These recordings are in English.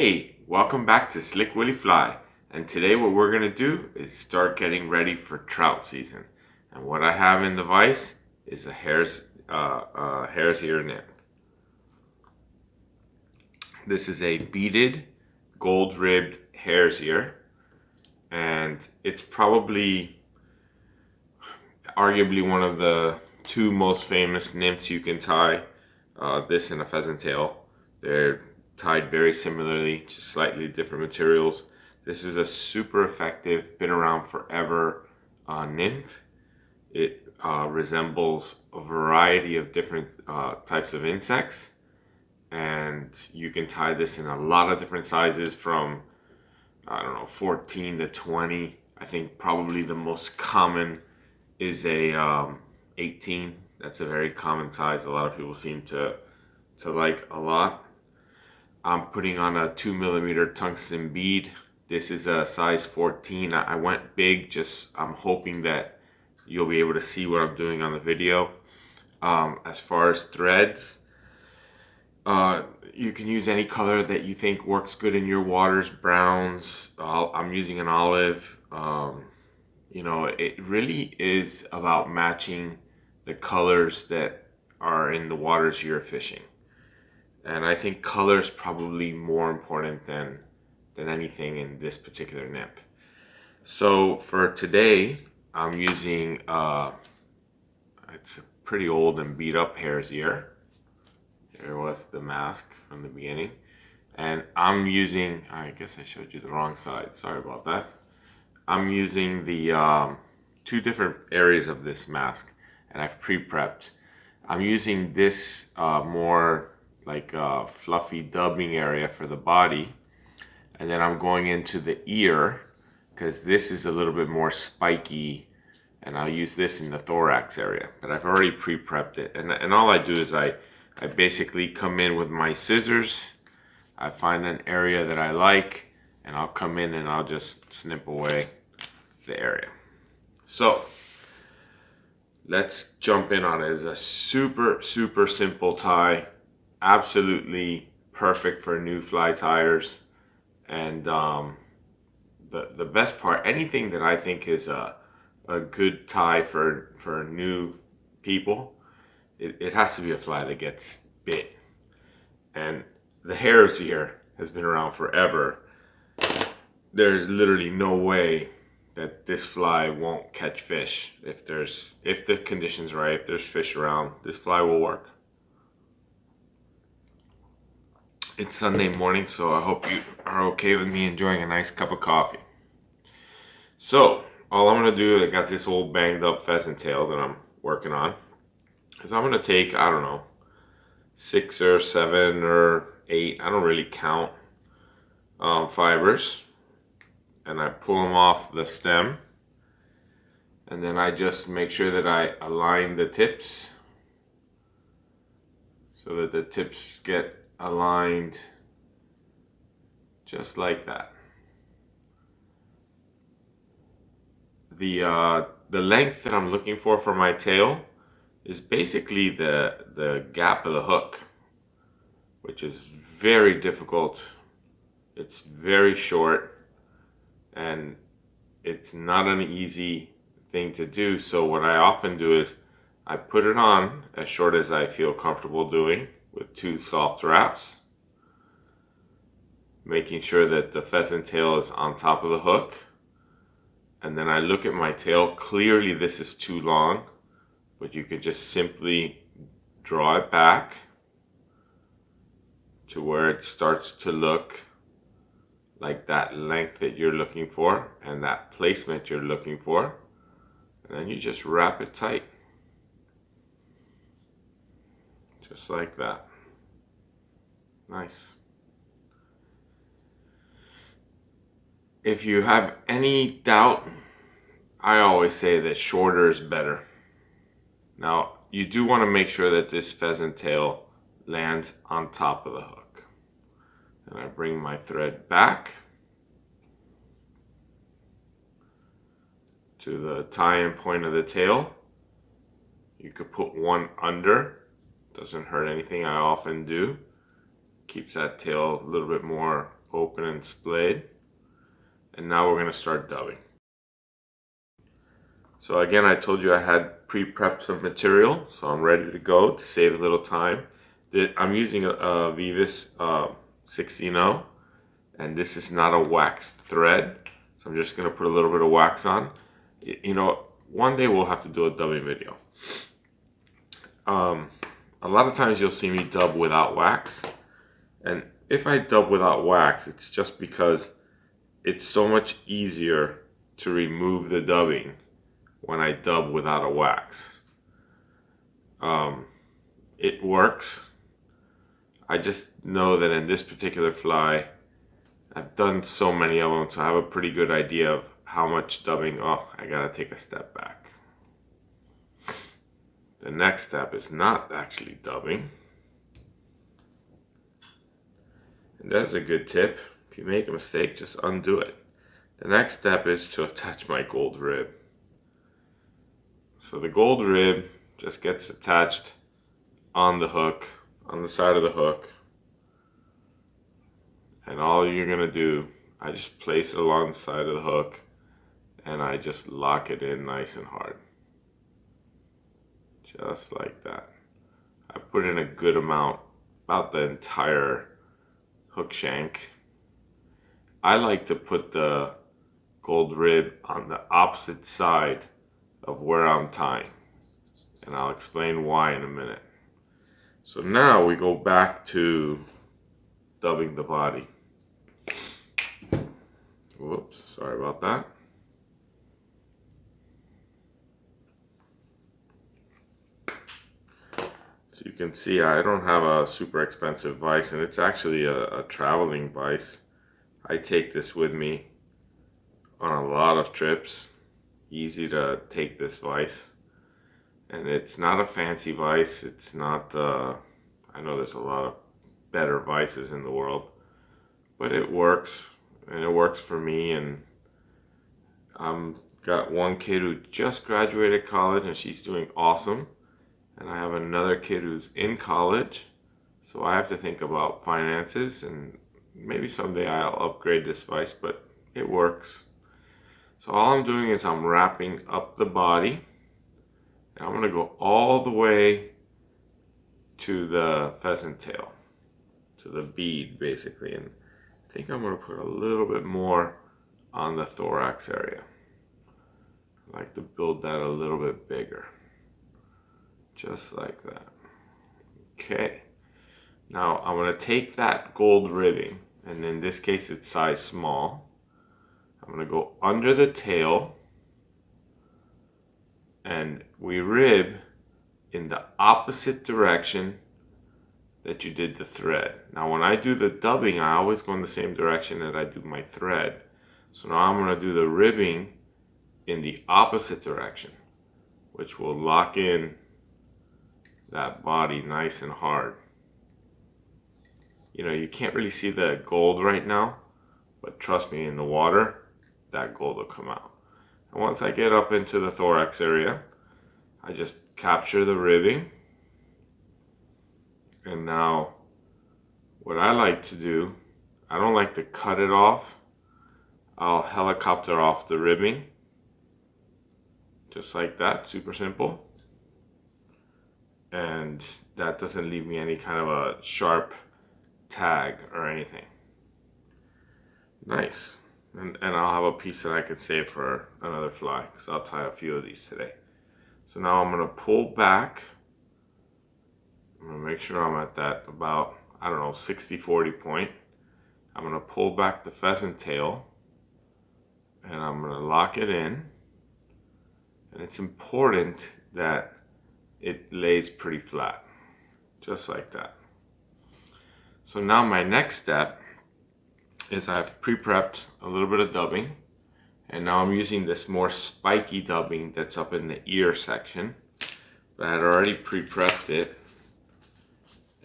Hey, welcome back to Slick Willy Fly, and today what we're going to do is start getting ready for trout season. And what I have in the vise is a Hares Ear Nymph. This is a beaded, gold-ribbed hare's ear, and it's probably arguably one of the two most famous nymphs you can tie. This and a pheasant tail. They're tied very similarly, just slightly different materials. This is a super effective, been around forever nymph. It resembles a variety of different types of insects, and you can tie this in a lot of different sizes from, I don't know, 14 to 20. I think probably the most common is a 18. That's a very common size. A lot of people seem to like a lot. I'm putting on a 2mm tungsten bead. This is a size 14. I went big, I'm hoping that you'll be able to see what I'm doing on the video. As far as threads, you can use any color that you think works good in your waters. Browns, I'm using an olive. You know, it really is about matching the colors that are in the waters you're fishing. And I think color is probably more important than anything in this particular nymph. So for today, I'm using, it's a pretty old and beat up hare's ear. There was the mask from the beginning. And I'm using, I guess I showed you the wrong side. Sorry about that. I'm using the two different areas of this mask, and I've pre-prepped. I'm using this more like a fluffy dubbing area for the body, and then I'm going into the ear because this is a little bit more spiky, and I'll use this in the thorax area, but I've already pre-prepped it. And all I do is I basically come in with my scissors. I find an area that I like, and I'll come in and I'll just snip away the area. So let's jump in on it. It's a super simple tie, absolutely perfect for new fly tires. And the best part, anything that I think is a good tie for new people, it has to be a fly that gets bit. And the hare's ear has been around forever. There's literally no way that this fly won't catch fish. If the conditions right, if there's fish around, this fly will work. It's Sunday morning, so I hope you are okay with me enjoying a nice cup of coffee. So all I'm gonna do, I got this old banged up pheasant tail that I'm working on, is I'm gonna take, I don't know, 6 or 7 or 8, I don't really count, fibers, and I pull them off the stem, and then I just make sure that I align the tips so that the tips get aligned just like that. The length that I'm looking for my tail is basically the gap of the hook, which is very difficult. It's very short, and it's not an easy thing to do. So what I often do is I put it on as short as I feel comfortable doing, with 2 soft wraps, making sure that the pheasant tail is on top of the hook. And then I look at my tail. Clearly this is too long, but you could just simply draw it back to where it starts to look like that length that you're looking for and that placement you're looking for. And then you just wrap it tight. Just like that. Nice. If you have any doubt, I always say that shorter is better. Now, you do want to make sure that this pheasant tail lands on top of the hook. And I bring my thread back to the tie-in point of the tail. You could put one under. Doesn't hurt anything. I often do. Keeps that tail a little bit more open and splayed. And now we're going to start dubbing. So again, I told you I had pre-prepped some material, so I'm ready to go to save a little time. I'm using a Vivis 16-0, and this is not a waxed thread, so I'm just going to put a little bit of wax on. You know, one day we'll have to do a dubbing video. A lot of times you'll see me dub without wax, and if I dub without wax, it's just because it's so much easier to remove the dubbing when I dub without a wax. It works. I just know that in this particular fly, I've done so many of them, so I have a pretty good idea of how much dubbing. Oh, I gotta take a step back. The next step is not actually dubbing. And that's a good tip. If you make a mistake, just undo it. The next step is to attach my gold rib. So the gold rib just gets attached on the hook, on the side of the hook. And all you're gonna do, I just place it along the side of the hook and I just lock it in nice and hard. Just like that. I put in a good amount, about the entire hook shank. I like to put the gold rib on the opposite side of where I'm tying, and I'll explain why in a minute. So now we go back to dubbing the body. Whoops, sorry about that. So you can see I don't have a super expensive vise, and it's actually a traveling vise. I take this with me on a lot of trips. Easy to take this vise. And it's not a fancy vise. It's not, I know there's a lot of better vices in the world. But it works. And it works for me. And I've got one kid who just graduated college and she's doing awesome. And I have another kid who's in college, so I have to think about finances, and maybe someday I'll upgrade this vise, but it works. So all I'm doing is I'm wrapping up the body, and I'm gonna go all the way to the pheasant tail, to the bead basically, and I think I'm gonna put a little bit more on the thorax area. I like to build that a little bit bigger. Just like that. Okay. Now I'm going to take that gold ribbing, and in this case it's size small. I'm going to go under the tail, and we rib in the opposite direction that you did the thread. Now when I do the dubbing, I always go in the same direction that I do my thread. So now I'm going to do the ribbing in the opposite direction, which will lock in that body nice and hard. You know, you can't really see the gold right now, but trust me, in the water, that gold will come out. And once I get up into the thorax area, I just capture the ribbing. And now, what I like to do, I don't like to cut it off. I'll helicopter off the ribbing. Just like that, super simple. And that doesn't leave me any kind of a sharp tag or anything. Nice. And I'll have a piece that I can save for another fly, because I'll tie a few of these today. So now I'm going to pull back. I'm going to make sure I'm at that about, I don't know, 60-40 point. I'm going to pull back the pheasant tail, and I'm going to lock it in. And it's important that it lays pretty flat, just like that. So now my next step is I've pre-prepped a little bit of dubbing, and now I'm using this more spiky dubbing that's up in the ear section. But I had already pre-prepped it,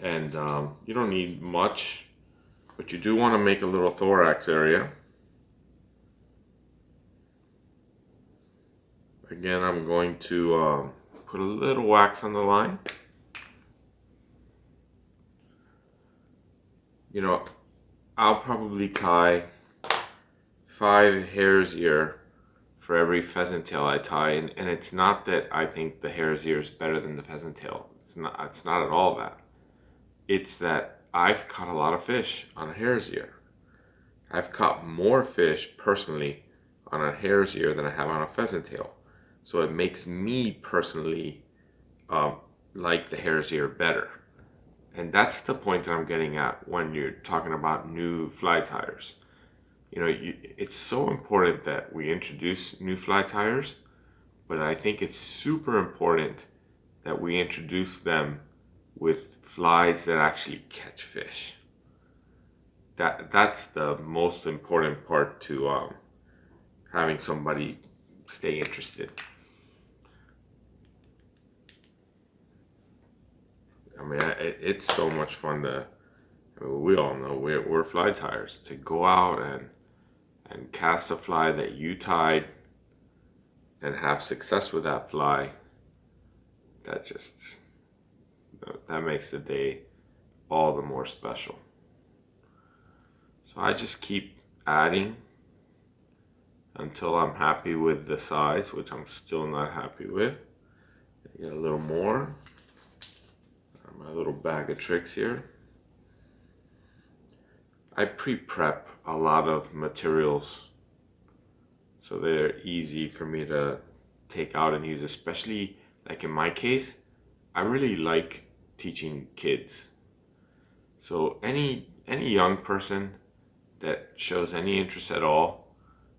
and you don't need much, but you do want to make a little thorax area. Again, I'm going to put a little wax on the line. You know, I'll probably tie 5 hare's ear for every pheasant tail I tie, and it's not that I think the hare's ear is better than the pheasant tail. It's not at all that. It's that I've caught a lot of fish on a hare's ear. I've caught more fish personally on a hare's ear than I have on a pheasant tail. So it makes me personally like the hare's ear better. And that's the point that I'm getting at when you're talking about new fly tires. You know, it's so important that we introduce new fly tires, but I think it's super important that we introduce them with flies that actually catch fish. That's the most important part to having somebody stay interested. I mean, it's so much fun to. I mean, we all know we're fly tires, to go out and cast a fly that you tied and have success with that fly. That makes the day all the more special. So I just keep adding until I'm happy with the size, which I'm still not happy with. Get a little more. My little bag of tricks here. I pre-prep a lot of materials so they're easy for me to take out and use, especially like in my case, I really like teaching kids. So any young person that shows any interest at all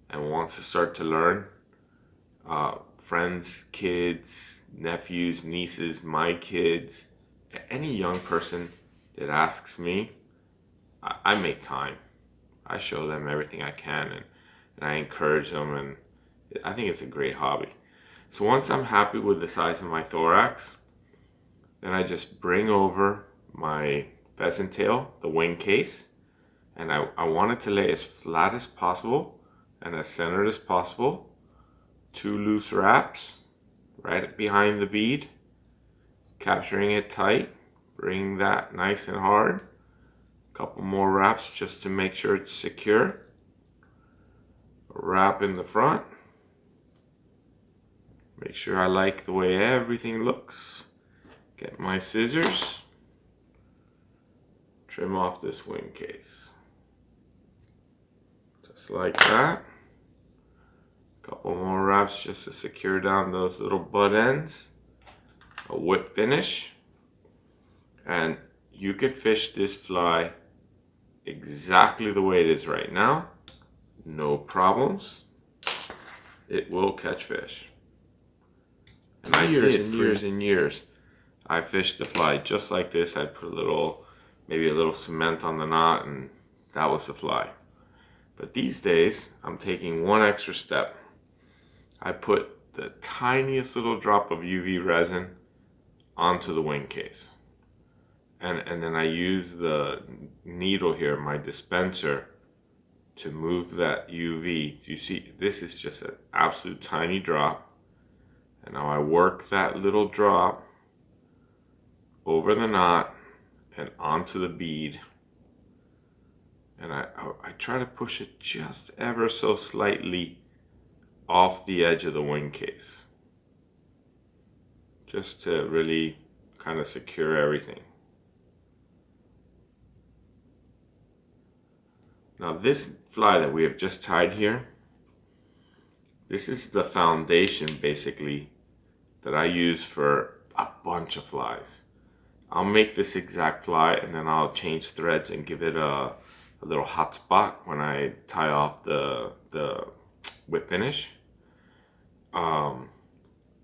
and wants to start to learn, friends, kids, nephews, nieces, my kids, any young person that asks me, I make time. I show them everything I can, and I encourage them, and I think it's a great hobby. So once I'm happy with the size of my thorax, then I just bring over my pheasant tail, the wing case, and I want it to lay as flat as possible and as centered as possible. 2 loose wraps right behind the bead, capturing it tight, bring that nice and hard. A couple more wraps just to make sure it's secure. A wrap in the front. Make sure I like the way everything looks. Get my scissors. Trim off this wing case. Just like that. Couple more wraps just to secure down those little butt ends. A whip finish. And you can fish this fly exactly the way it is right now. No problems. It will catch fish. And I did for years and years. I fished the fly just like this. I'd put maybe a little cement on the knot, and that was the fly. But these days, I'm taking one extra step. I put the tiniest little drop of UV resin onto the wing case. And then I use the needle here, my dispenser, to move that UV. You see, this is just an absolute tiny drop. And now I work that little drop over the knot and onto the bead. And I try to push it just ever so slightly off the edge of the wing case, just to really kind of secure everything. Now this fly that we have just tied here, this is the foundation basically that I use for a bunch of flies. I'll make this exact fly and then I'll change threads and give it a little hot spot when I tie off the whip finish.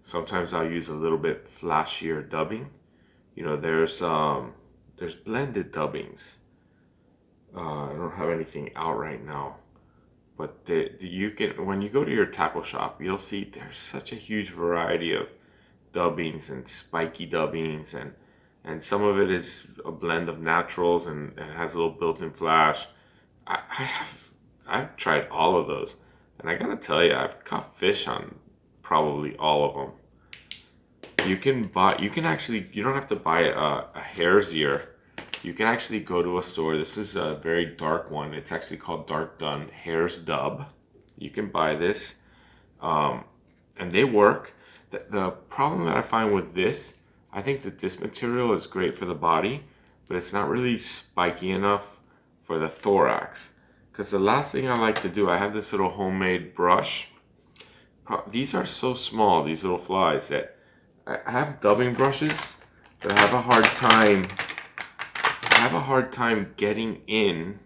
Sometimes I'll use a little bit flashier dubbing. You know, there's blended dubbings. I don't have anything out right now, but you can, when you go to your tackle shop, you'll see there's such a huge variety of dubbings and spiky dubbings, and some of it is a blend of naturals and has a little built-in flash. I've tried all of those, and I gotta tell you, I've caught fish on probably all of them. You don't have to buy a hare's ear you can actually go to a store. This is a very dark one. It's actually called Dark Dun Hares Dub. You can buy this, and they work. The problem that I find with this, I think that this material is great for the body, but it's not really spiky enough for the thorax. Because the last thing I like to do, I have this little homemade brush. These are so small, these little flies, that I have dubbing brushes, but I have a hard time getting in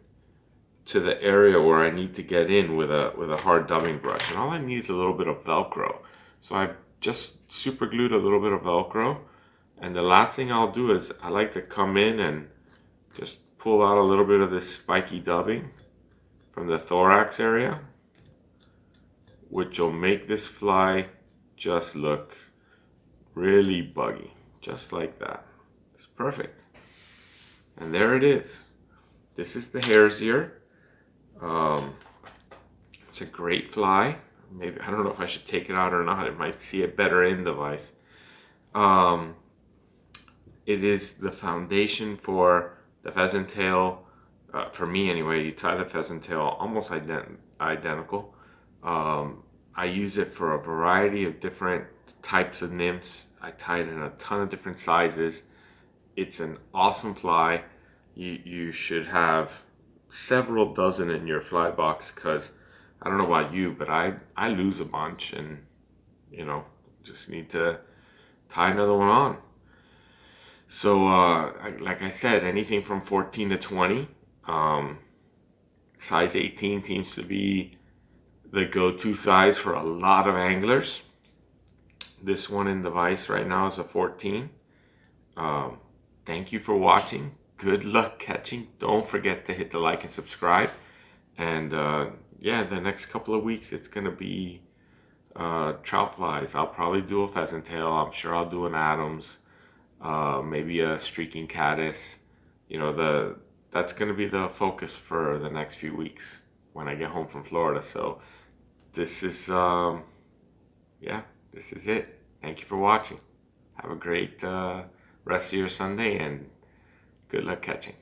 to the area where I need to get in with a hard dubbing brush. And all I need is a little bit of Velcro. So I've just super glued a little bit of Velcro. And the last thing I'll do is I like to come in and just pull out a little bit of this spiky dubbing from the thorax area, which will make this fly just look really buggy, just like that. It's perfect. And there it is. This is the hare's ear. It's a great fly. Maybe, I don't know if I should take it out or not. It might see it better in the vise. It is the foundation for the pheasant tail. For me anyway, you tie the pheasant tail almost identical. I use it for a variety of different types of nymphs. I tie it in a ton of different sizes. It's an awesome fly. You should have several dozen in your fly box, because I don't know about you, but I lose a bunch, and just need to tie another one on. So like I said, anything from 14 to 20. Size 18 seems to be the go-to size for a lot of anglers. This one in the vise right now is a 14. Thank you for watching. Good luck catching. Don't forget to hit the like and subscribe. And yeah, the next couple of weeks it's gonna be trout flies. I'll probably do a pheasant tail. I'm sure I'll do an Adams, maybe a streaking caddis. That's gonna be the focus for the next few weeks when I get home from Florida. So this is yeah, this is it. Thank you for watching. Have a great rest of your Sunday, and good luck catching.